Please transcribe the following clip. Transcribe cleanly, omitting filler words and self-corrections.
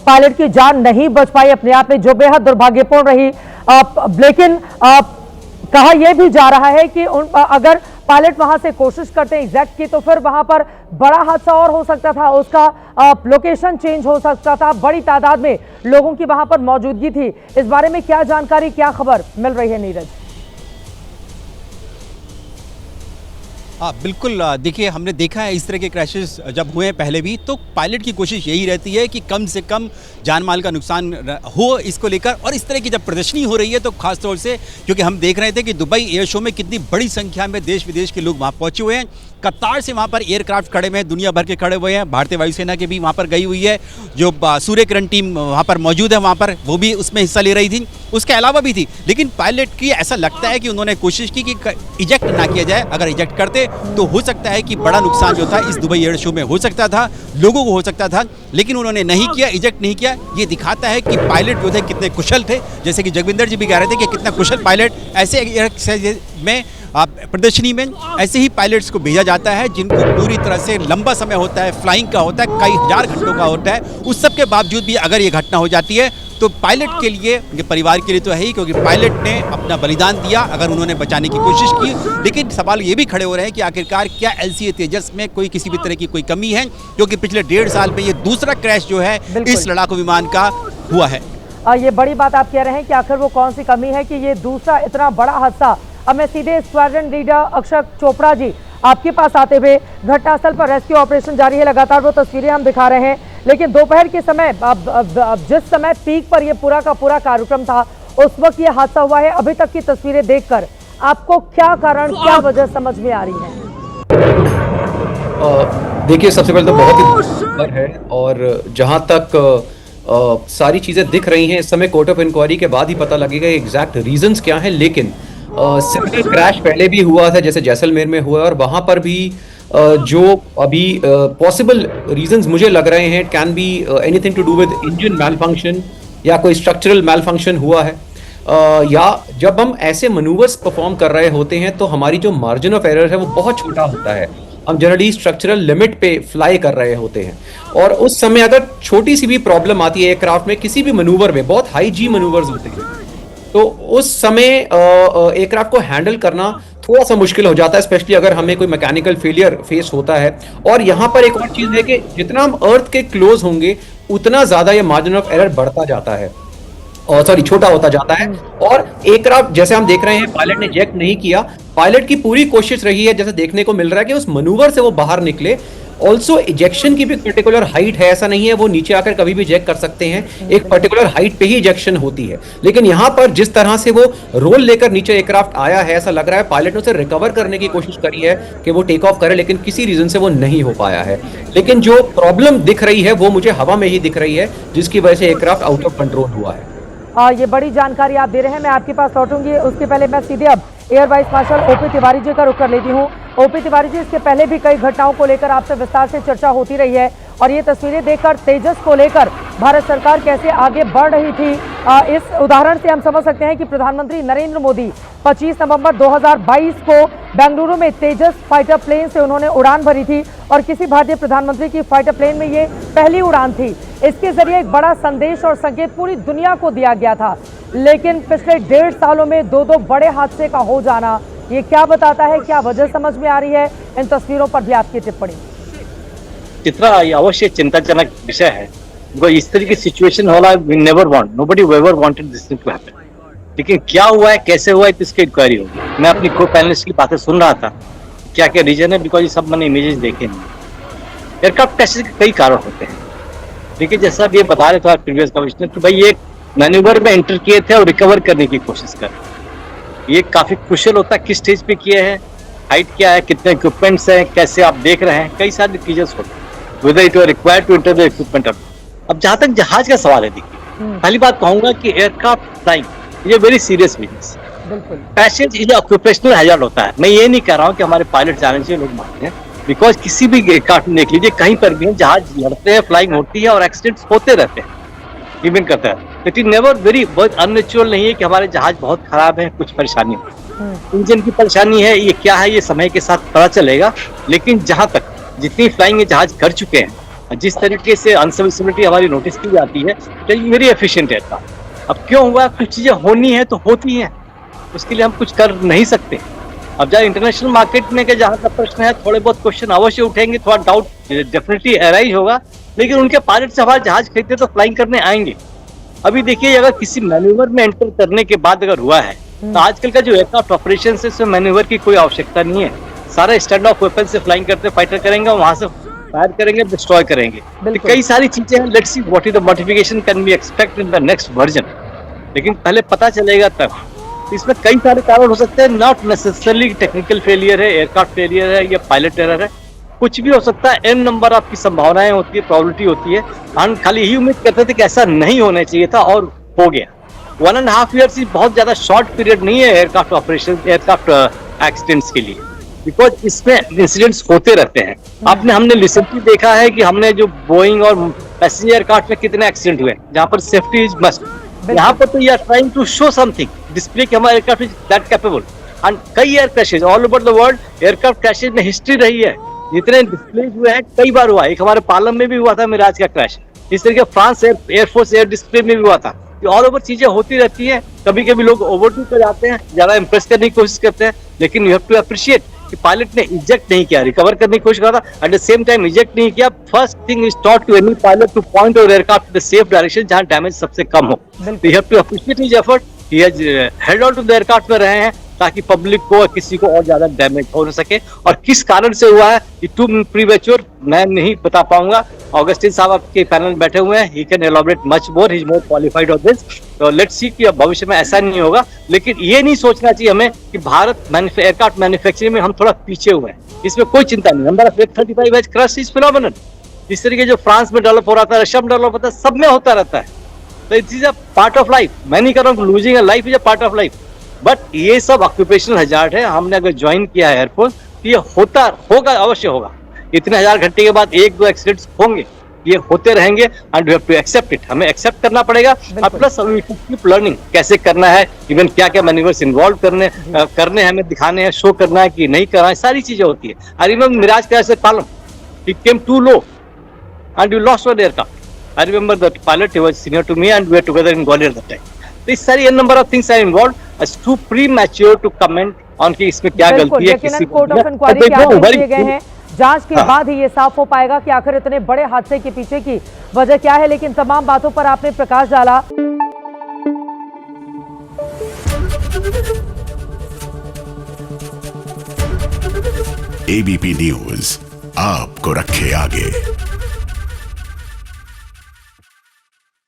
Pilot की जान नहीं बच पाई अपने आप में, जो बेहद दुर्भाग्यपूर्ण रही। लेकिन कहा यह भी जा रहा है कि अगर पायलट वहां से कोशिश करते हैं एग्जैक्ट की, तो फिर वहां पर बड़ा हादसा और हो सकता था, उसका लोकेशन चेंज हो सकता था। बड़ी तादाद में लोगों की वहां पर मौजूदगी थी। इस बारे में क्या जानकारी, क्या खबर मिल रही है नीरज? हाँ बिल्कुल, देखिए हमने देखा है इस तरह के क्रैशेस जब हुए हैं पहले भी, तो पायलट की कोशिश यही रहती है कि कम से कम जान माल का नुकसान हो इसको लेकर। और इस तरह की जब प्रदर्शनी हो रही है तो खास तौर से क्योंकि हम देख रहे थे कि दुबई एयर शो में कितनी बड़ी संख्या में देश विदेश के लोग वहाँ पहुँचे हुए हैं। कतार से वहाँ पर एयरक्राफ्ट खड़े हुए हैं, दुनिया भर के खड़े हुए हैं। भारतीय वायुसेना के भी वहाँ पर गई हुई है, जो सूर्य किरण टीम वहाँ पर मौजूद है, वहाँ पर वो भी उसमें हिस्सा ले रही थी। उसके अलावा भी थी, लेकिन पायलट की ऐसा लगता है कि उन्होंने कोशिश की कि इजेक्ट ना किया जाए। अगर इजेक्ट करते तो हो सकता है कि बड़ा नुकसान जो था इस दुबई एयर शो में हो सकता था, लोगों को हो सकता था, लेकिन उन्होंने नहीं किया, इजेक्ट नहीं किया। ये दिखाता है कि पायलट जो थे कितने कुशल थे। जैसे कि जगविंदर जी भी कह रहे थे कि कितना कुशल पायलट, ऐसे में प्रदर्शनी में ऐसे ही पायलट्स को भेजा जाता है जिनको पूरी तरह से लंबा समय होता है, फ्लाइंग का होता है, कई हजार घंटों का होता है। उस सब के बावजूद भी अगर ये घटना हो जाती है तो पायलट के लिए, उनके परिवार के लिए तो है ही, क्योंकि पायलट ने अपना बलिदान दिया अगर उन्होंने बचाने की कोशिश की। लेकिन सवाल ये भी खड़े हो रहे हैं कि आखिरकार क्या LCA तेजस में कोई किसी भी तरह की कोई कमी है, क्योंकि पिछले 1.5 साल में ये दूसरा क्रैश जो है इस लड़ाकू विमान का हुआ है। ये बड़ी बात आप कह रहे हैं कि आखिर वो कौन सी कमी है कि ये दूसरा इतना बड़ा हादसा। अब मैं सीधे स्क्वाड्रन लीडर अक्षर चोपड़ा जी आपके पास आते हुए, घटनास्थल पर रेस्क्यू ऑपरेशन जारी है, लगातार वो तस्वीरें हम दिखा रहे हैं। लेकिन दोपहर के समय अब जिस समय पीक पर ये पूरा का पूरा कार्यक्रम था, उस वक्त ये हादसा हुआ है। अभी तक की तस्वीरें देखकर आपको क्या कारण, क्या वजह समझ में आ रही है? देखिए, सबसे पहले तो बहुत ही खबर है, और जहां तक सारी चीजें दिख रही हैं इस समय, कोर्ट ऑफ इंक्वायरी के बाद ही पता लगेगा एग्जैक्ट रीजंस क्या हैं। लेकिन सिमिलर क्रैश पहले भी हुआ था, जैसे जैसलमेर में हुआ, और वहां पर भी जो अभी पॉसिबल रीजंस मुझे लग रहे हैं, can be anything to do with engine malfunction या कोई स्ट्रक्चरल मैल फंक्शन हुआ है, या जब हम ऐसे मनूवर्स परफॉर्म कर रहे होते हैं तो हमारी जो मार्जिन ऑफ एरर है वो बहुत छोटा होता है। हम जनरली स्ट्रक्चरल लिमिट पे फ्लाई कर रहे होते हैं, और उस समय अगर छोटी सी भी प्रॉब्लम आती है एयरक्राफ्ट में, किसी भी मनूवर में, बहुत हाई जी मनूवर्स होते हैं, तो उस समय एयरक्राफ्ट को हैंडल करना थोड़ा सा मुश्किल हो जाता है, स्पेशली अगर हमें कोई मैकेनिकल फेलियर फेस होता है। और यहाँ पर एक और चीज है कि जितना हम अर्थ के क्लोज होंगे उतना ज्यादा ये मार्जिन ऑफ एरर बढ़ता जाता है, और छोटा होता जाता है। और एयरक्राफ्ट जैसे हम देख रहे हैं, पायलट ने जेट नहीं किया, पायलट की पूरी कोशिश रही है, जैसे देखने को मिल रहा है कि उस मनूवर से वो बाहर निकले। ऑल्सो इजेक्शन की भी पर्टिकुलर हाइट है, ऐसा नहीं है वो नीचे आकर कभी भी इजेक्ट कर सकते हैं, एक पर्टिकुलर हाइट पे ही इजेक्शन होती है। लेकिन यहाँ पर जिस तरह से वो रोल लेकर नीचे एयरक्राफ्ट आया है, ऐसा लग रहा है पायलट ने उसे रिकवर करने की कोशिश करी है कि वो टेक ऑफ करे, लेकिन किसी रीजन से वो नहीं हो पाया है। लेकिन जो प्रॉब्लम दिख रही है वो मुझे हवा में ही दिख रही है, जिसकी वजह से एयरक्राफ्ट आउट ऑफ कंट्रोल हुआ है। ये बड़ी जानकारी आप दे रहे हैं, मैं आपके पास लौटूंगी। उसके पहले मैं सीधे अब air vice marshal OP Tiwari ji का रुख कर लेती हूँ। OP तिवारी जी, इसके पहले भी कई घटनाओं को लेकर आपसे विस्तार से चर्चा होती रही है, और ये तस्वीरें देखकर तेजस को लेकर भारत सरकार कैसे आगे बढ़ रही थी, इस उदाहरण से हम समझ सकते हैं कि प्रधानमंत्री नरेंद्र मोदी 25 नवंबर 2022 को बेंगलुरु में तेजस फाइटर प्लेन से उन्होंने उड़ान भरी थी, और किसी भारतीय प्रधानमंत्री की फाइटर प्लेन में ये पहली उड़ान थी। इसके जरिए एक बड़ा संदेश और संकेत पूरी दुनिया को दिया गया था। लेकिन पिछले 1.5 सालों में दो बड़े हादसे का हो जाना, ये क्या बताता है, क्या वजह समझ में आ रही है? इन तस्वीरों पर भी आपकी टिप्पणी। चित्रा, ये अवश्य चिंताजनक विषय है, इस तरह की सिचुएशन होला we never want, nobody ever wanted this thing to happen. लेकिन क्या हुआ है, कैसे हुआ है, इसकी इंक्वायरी होगी। मैं अपनी को पैनलिस्ट की बातें सुन रहा था, क्या क्या रीजन है, बिकॉज ये सब मैंने इमेजेस देखे नहीं। एयरक्राफ्ट क्रैशेस के कई कारण होते हैं, लेकिन जैसा ये बता रहे थे प्रीवियस कमिश्नर कि भाई ये मैन्यूवर में एंटर किए थे और रिकवर करने की कोशिश कर, ये काफी कुशल होता है। किस स्टेज पे किए हैं, हाइट क्या है, कितने इक्विपमेंट्स हैं, कैसे आप देख रहे हैं, कई सारे चीजें होते हैं, whether it was required to enter the equipment or not। अब जहां तक जहाज का सवाल है, देखिए पहली बात कहूंगा कि एयरक्राफ्ट फ्लाइंग ये very serious business, passage is occupational hazard होता है। मैं ये नहीं कह रहा हूँ कि हमारे पायलट जाने से लोग मानते हैं, बिकॉज किसी भी एयरक्राफ्ट में देख लीजिए, कहीं पर भी जहाज लड़ते हैं, फ्लाइंग होती है और एक्सीडेंट्स होते रहते हैं, इवन करता है। इट इज नेवर वेरी, बहुत अननेचुरल नहीं है कि हमारे जहाज बहुत खराब है, कुछ परेशानी है, इंजन की परेशानी है, ये क्या है, ये समय के साथ पता चलेगा। लेकिन जहां तक जितनी फ्लाइंग ये जहाज कर चुके हैं, जिस तरीके से अनसर्विसिबिलिटी हमारी नोटिस की जाती है, वेरी एफिशिएंट एयरक्राफ्ट। अब क्यों हुआ, कुछ चीजें होनी है तो होती हैं, उसके लिए हम कुछ कर नहीं सकते। अब जहाँ इंटरनेशनल मार्केट में के जहाँ का प्रश्न है, थोड़े बहुत क्वेश्चन अवश्य उठेंगे, थोड़ा डाउट डेफिनेटली अराइज होगा, लेकिन उनके पायलट से हमारे जहाज खरीदते तो फ्लाइंग करने आएंगे। अभी देखिए, अगर किसी मैन्यूवर में एंटर करने के बाद अगर हुआ है, तो आजकल का जो एयरक्राफ्ट ऑपरेशन है उसमें मैन्यूवर की कोई आवश्यकता नहीं है। सारा स्टैंड ऑफ वेपन से फ्लाइंग करते फाइटर करेंगे और वहां से फायर करेंगे, डिस्ट्रॉय करेंगे। तो कई सारी चीजें हैं, let's see what is the modification can be expect in the next version, लेकिन पहले पता चलेगा तब। इसमें कई सारे कारण हो सकते हैं, नॉट नेसेसरली टेक्निकल फेलियर है, एयरक्राफ्ट फेलियर है या पायलट एरर है, कुछ भी हो सकता है। एन नंबर आपकी संभावनाएं होती है, प्रोबेबिलिटी होती है। हम खाली यही उम्मीद करते थे कि ऐसा नहीं होना चाहिए था और हो गया। 1.5 ईयर्स बहुत ज्यादा शॉर्ट पीरियड नहीं है एयरक्राफ्ट ऑपरेशन, एयरक्राफ्ट एक्सीडेंट्स के लिए, बिकॉज इसमें इंसिडेंट्स होते रहते हैं। हमने रिसेंटली देखा है कि हमने जो बोइंग और पैसेंजर एयरक्राफ्ट में कितने एक्सीडेंट हुए, जहां पर सेफ्टी इज मस्ट। यहाँ पर तो we are trying to show something, display कि हमारा aircraft is that capable. And कई air crashes all over the world aircraft crashes में हिस्ट्री रही है, जितने डिस्प्ले हुए हैं कई बार हुआ। एक हमारे पालम में भी हुआ था मिराज का क्रैश, इस तरीके फ्रांस एयरफोर्स एयर डिस्प्ले में भी हुआ था। ऑल ओवर चीजें होती रहती है। कभी कभी लोग ओवरडू कर जाते हैं, ज्यादा इंप्रेस करने की कोशिश करते हैं, लेकिन यू हैव टू अप्रिशिएट कि पायलट ने इजेक्ट नहीं किया, रिकवर करने की कोशिश करा था, at the same time eject नहीं किया। First thing is taught to any pilot to point your aircraft the safe direction जहां डैमेज सबसे कम हो। You have to appreciate his effort, he has held on to the aircraft में रहे हैं ताकि पब्लिक को किसी को और ज्यादा डैमेज हो न सके। और किस कारण से हुआ है ये टू प्रीमेच्योर मैं नहीं बता पाऊंगा। ऑगस्टिन साहब आपके पैनल में बैठे हुए हैं, he can elaborate much more, he is more qualified on this. तो लेट्स सी कि अब भविष्य में ऐसा नहीं होगा, लेकिन ये नहीं सोचना चाहिए हमें कि भारत एयरक्राफ्ट मैन्युफैक्चरिंग में हम थोड़ा पीछे हुए हैं, इसमें कोई चिंता नहीं। Number of F-35 has crushed is phenomenon. इस तरीके जो फ्रांस में डेवलप हो रहा था, रशिया में डेवलप होता है, सब में होता रहता है। तो it is a part of life. मैं नहीं कर रहा हूँ losing a life is a part of life, but ये सब ऑक्यूपेशनल हजार्ड है। हमने अगर ज्वाइन किया है एयरफोर्स तो ये होता होगा, अवश्य होगा। इतने 1000 घंटे के बाद 1-2 एक्सीडेंट्स होंगे, ये होते रहेंगे, and we have to accept it. हमें एक्सेप्ट करना पड़ेगा, और प्लस वी कीप लर्निंग कैसे करना है, इवन क्या क्या मैन्यूवर्स इन्वॉल्व करने हैं, हमें दिखाने हैं, शो करना है कि नहीं करना है, सारी चीजें होती है। I remember Mirage crash at Palam, it came to low and we lost one aircraft. I remember that pilot, he was senior to me and we were together in Gwalior that time. This सारी number of things are involved. It's too premature to comment on कि इसमें क्या गलती है किसी को। Court of inquiry के आदेश दिए गए हैं, जांच के बाद ही ये साफ हो पाएगा कि आखिर इतने बड़े हादसे के पीछे की वजह क्या है। लेकिन तमाम बातों पर आपने प्रकाश डाला। ABP न्यूज आपको रखे आगे।